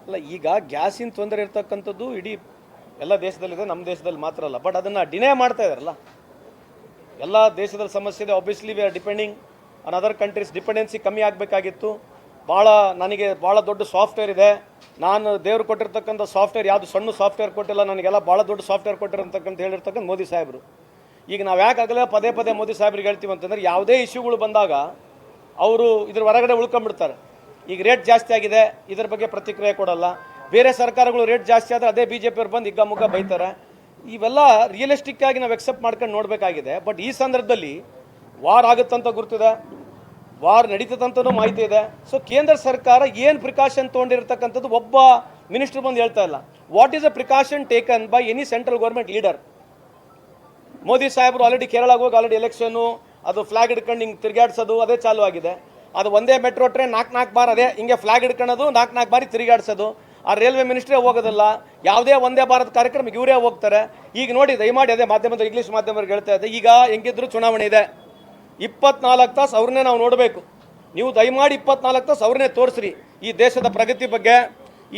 ಅಲ್ಲ, ಈಗ ಗ್ಯಾಸಿನ ತೊಂದರೆ ಇರ್ತಕ್ಕಂಥದ್ದು ಇಡೀ ಎಲ್ಲ ದೇಶದಲ್ಲಿದೆ, ನಮ್ಮ ದೇಶದಲ್ಲಿ ಮಾತ್ರ ಅಲ್ಲ. ಬಟ್ ಅದನ್ನು ಡಿನೇ ಮಾಡ್ತಾ ಇದ್ದಾರಲ್ಲ, ಎಲ್ಲ ದೇಶದಲ್ಲಿ ಸಮಸ್ಯೆ ಇದೆ. Obviously we are depending on other countries. Dependency ಕಮ್ಮಿ ಆಗಬೇಕಾಗಿತ್ತು. ನನಗೆ ಭಾಳ ದೊಡ್ಡ ಸಾಫ್ಟ್ವೇರ್ ಇದೆ. ನಾನು ದೇವರು ಕೊಟ್ಟಿರ್ತಕ್ಕಂಥ ಸಾಫ್ಟ್ವೇರ್ ಯಾವುದು ಸಣ್ಣ ಸಾಫ್ಟ್ವೇರ್ ಕೊಟ್ಟಿಲ್ಲ, ನನಗೆಲ್ಲ ಭಾಳ ದೊಡ್ಡ ಸಾಫ್ಟ್ವೇರ್ ಕೊಟ್ಟಿರ್ತಕ್ಕಂಥ ಹೇಳಿರ್ತಕ್ಕಂಥ ಮೋದಿ ಸಾಹೇಬರು. ಈಗ ನಾವು ಯಾಕಾಗಲೇ ಪದೇ ಪದೇ ಮೋದಿ ಸಾಹೇಬ್ರಿಗೆ ಹೇಳ್ತೀವಿ ಅಂತಂದರೆ, ಯಾವುದೇ ಇಶ್ಯೂಗಳು ಬಂದಾಗ ಅವರು ಇದ್ರ ಹೊರಗಡೆ ಉಳ್ಕೊಂಡ್ಬಿಡ್ತಾರೆ. ಈಗ ರೇಟ್ ಜಾಸ್ತಿ ಆಗಿದೆ, ಇದ್ರ ಬಗ್ಗೆ ಪ್ರತಿಕ್ರಿಯೆ ಕೊಡಲ್ಲ. ಬೇರೆ ಸರ್ಕಾರಗಳು ರೇಟ್ ಜಾಸ್ತಿ ಆದರೆ ಅದೇ BJP ಅವ್ರು ಬಂದು ಹಿಗ್ಗಮುಗ್ಗ ಬೈತಾರೆ. ಇವೆಲ್ಲ ರಿಯಲಿಸ್ಟಿಕ್ ಆಗಿ ನಾವು ಎಕ್ಸೆಪ್ಟ್ ಮಾಡ್ಕೊಂಡು ನೋಡಬೇಕಾಗಿದೆ. ಬಟ್ ಈ ಸಂದರ್ಭದಲ್ಲಿ ವಾರ್ ಆಗುತ್ತಂತ ಗುರ್ತಿದೆ, ವಾರ್ ನಡೀತದಂತನೂ ಮಾಹಿತಿ ಇದೆ. ಸೊ ಕೇಂದ್ರ ಸರ್ಕಾರ ಏನು ಪ್ರಿಕಾಷನ್ ತೊಗೊಂಡಿರ್ತಕ್ಕಂಥದ್ದು ಒಬ್ಬ ಮಿನಿಸ್ಟರ್ ಬಂದು ಹೇಳ್ತಾ ಇಲ್ಲ. What is a precaution taken by any central government leader? Modi ಸಾಹೇಬರು ಆಲ್ರೆಡಿ ಕೇರಳಕ್ಕೆ ಹೋಗಿ ಆಲ್ರೆಡಿ ಎಲೆಕ್ಷನ್ನು, ಅದು ಫ್ಲಾಗ್ ಹಿಡ್ಕೊಂಡು ಹಿಂಗೆ ತಿರುಗಾಡ್ಸೋದು ಅದೇ ಚಾಲು ಆಗಿದೆ. ಅದು ಒಂದೇ ಮೆಟ್ರೋ ಟ್ರೈನ್ 4 ಬಾರ್ ಅದೇ ಹಿಂಗೆ ಫ್ಲಾಗ್ ಹಿಡ್ಕೊಳ್ಳೋದು, 4 ಬಾರಿ ತಿರುಗಾಡ್ಸೋದು. ಆ ರೈಲ್ವೆ ಮಿನಿಸ್ಟ್ರೇ ಹೋಗೋದಿಲ್ಲ. ಯಾವುದೇ ಒಂದೇ ಭಾರತ್ ಕಾರ್ಯಕ್ರಮಕ್ಕೆ ಇವರೇ ಹೋಗ್ತಾರೆ. ಈಗ ನೋಡಿ, ದಯಮಾಡಿ ಅದೇ ಮಾಧ್ಯಮದ ಇಂಗ್ಲೀಷ್ ಮಾಧ್ಯಮರಿಗೆ ಹೇಳ್ತಾ ಇದ್ದೆ, ಈಗ ಹೆಂಗಿದ್ರು ಚುನಾವಣೆ ಇದೆ, 24 ತಾಸು ಅವ್ರನ್ನೇ ನಾವು ನೋಡಬೇಕು. ನೀವು ದಯಮಾಡಿ 24 ತಾಸು ಅವ್ರನ್ನೇ ತೋರಿಸ್ರಿ. ಈ ದೇಶದ ಪ್ರಗತಿ ಬಗ್ಗೆ,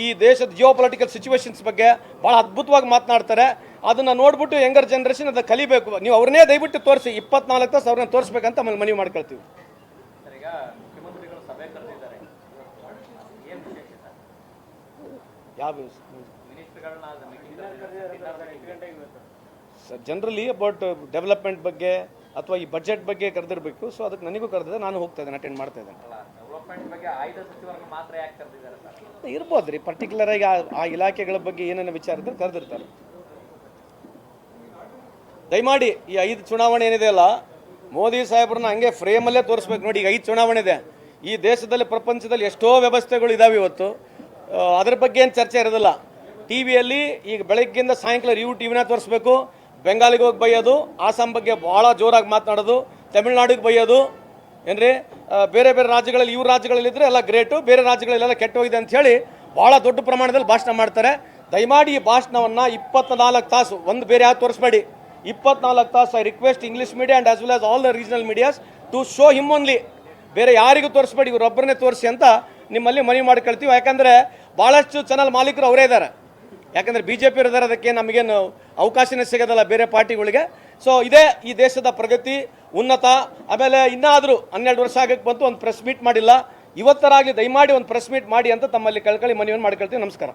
ಈ ದೇಶದ ಜಿಯೋ ಪೊಲಿಟಿಕಲ್ ಸಿಚುವೇಶನ್ಸ್ ಬಗ್ಗೆ ಭಾಳ ಅದ್ಭುತವಾಗಿ ಮಾತನಾಡ್ತಾರೆ. ಅದನ್ನು ನೋಡ್ಬಿಟ್ಟು ಯಂಗರ್ ಜನರೇಷನ್ ಅದನ್ನು ಕಲಿಬೇಕು. ನೀವು ಅವ್ರನ್ನೇ ದಯವಿಟ್ಟು ತೋರಿಸಿ, 24 ತಾಸು ಅವ್ರನ್ನ ತೋರಿಸ್ಬೇಕಂತ ಮನವಿ ಮಾಡ್ಕೊಳ್ತೀವಿ. ಯಾವ ಸರ್, ಜನರಲಿ ಅಬೌಟ್ ಡೆವಲಪ್ಮೆಂಟ್ ಬಗ್ಗೆ ಅಥವಾ ಈ ಬಜೆಟ್ ಬಗ್ಗೆ ಕರೆದಿರಬೇಕು. ಸೊ ಅದಕ್ಕೆ ನನಗೂ ಕರೆದಿದೆ, ನಾನು ಹೋಗ್ತಾ ಇದ್ದೇನೆ, ಅಟೆಂಡ್ ಮಾಡ್ತಾ ಇದ್ದೇನೆ. ಇರ್ಬೋದು ರೀ, ಪರ್ಟಿಕ್ಯುಲರ್ ಆಗಿ ಆ ಇಲಾಖೆಗಳ ಬಗ್ಗೆ ಏನೇನು ವಿಚಾರ ಇದ್ರೆ ಕರೆದಿರ್ತಾರೆ. ದಯಮಾಡಿ ಈ 5 ಚುನಾವಣೆ ಏನಿದೆ ಅಲ್ಲ, ಮೋದಿ ಸಾಹೇಬ್ರನ್ನ ಹಂಗೆ ಫ್ರೇಮಲ್ಲೇ ತೋರಿಸ್ಬೇಕು. ನೋಡಿ, ಈಗ 5 ಚುನಾವಣೆ ಇದೆ. ಈ ದೇಶದಲ್ಲಿ ಪ್ರಪಂಚದಲ್ಲಿ ಎಷ್ಟೋ ವ್ಯವಸ್ಥೆಗಳು ಇದಾವೆ ಇವತ್ತು. ಅದ್ರ ಬಗ್ಗೆ ಏನು ಚರ್ಚೆ ಇರೋದಿಲ್ಲ. ಟಿವಿಯಲ್ಲಿ ಈಗ ಬೆಳಗ್ಗೆಯಿಂದ ಸಾಯಂಕಾಲ ಟಿವಿನ ತೋರಿಸ್ಬೇಕು. ಬೆಂಗಾಲಿಗೆ ಹೋಗಿ ಬೈಯೋದು, ಆಸಾಮ್ ಬಗ್ಗೆ ಭಾಳ ಜೋರಾಗಿ ಮಾತನಾಡೋದು, ತಮಿಳ್ನಾಡಿಗೆ ಬೈಯೋದು, ಏನ್ರಿ ಬೇರೆ ಬೇರೆ ರಾಜ್ಯಗಳಲ್ಲಿ, ಇವ್ರ ರಾಜ್ಯಗಳಲ್ಲಿದ್ದರೆ ಎಲ್ಲ ಗ್ರೇಟು, ಬೇರೆ ರಾಜ್ಯಗಳಲ್ಲೆಲ್ಲ ಕೆಟ್ಟೋಗಿದೆ ಅಂಥೇಳಿ ಭಾಳ ದೊಡ್ಡ ಪ್ರಮಾಣದಲ್ಲಿ ಭಾಷಣ ಮಾಡ್ತಾರೆ. ದಯಮಾಡಿ ಈ ಭಾಷಣವನ್ನು 24 ತಾಸು, ಒಂದು ಬೇರೆ ಯಾರು ತೋರಿಸ್ಬೇಡಿ, 24 ತಾಸು I request English media and as well as all the regional medias to show him only. ಬೇರೆ ಯಾರಿಗೂ ತೋರಿಸ್ಬೇಡಿ, ಇವರೊಬ್ಬರನ್ನೇ ತೋರಿಸಿ ಅಂತ ನಿಮ್ಮಲ್ಲಿ ಮನವಿ ಮಾಡ್ಕೊಳ್ತೀವಿ. ಯಾಕಂದರೆ ಭಾಳಷ್ಟು ಚಾನಲ್ ಮಾಲೀಕರು ಅವರೇ ಇದ್ದಾರೆ. ಯಾಕಂದರೆ BJP ಇದ್ದಾರೆ, ಅದಕ್ಕೆ ನಮಗೇನು ಅವಕಾಶನೇ ಸಿಗೋದಲ್ಲ ಬೇರೆ ಪಾರ್ಟಿಗಳಿಗೆ. ಸೊ ಇದೇ ಈ ದೇಶದ ಪ್ರಗತಿ, ಉನ್ನತ. ಆಮೇಲೆ ಇನ್ನಾದರೂ 12 ವರ್ಷ ಆಗಕ್ಕೆ ಬಂತು, ಒಂದು ಪ್ರೆಸ್ ಮೀಟ್ ಮಾಡಿಲ್ಲ. ಇವತ್ತರಾಗಲಿ ದಯಮಾಡಿ ಒಂದು ಪ್ರೆಸ್ ಮೀಟ್ ಮಾಡಿ ಅಂತ ತಮ್ಮಲ್ಲಿ ಕಳ್ಕೊಳ್ಳಿ ಮನವಿಯನ್ನು ಮಾಡ್ಕೊಳ್ತೀವಿ. ನಮಸ್ಕಾರ.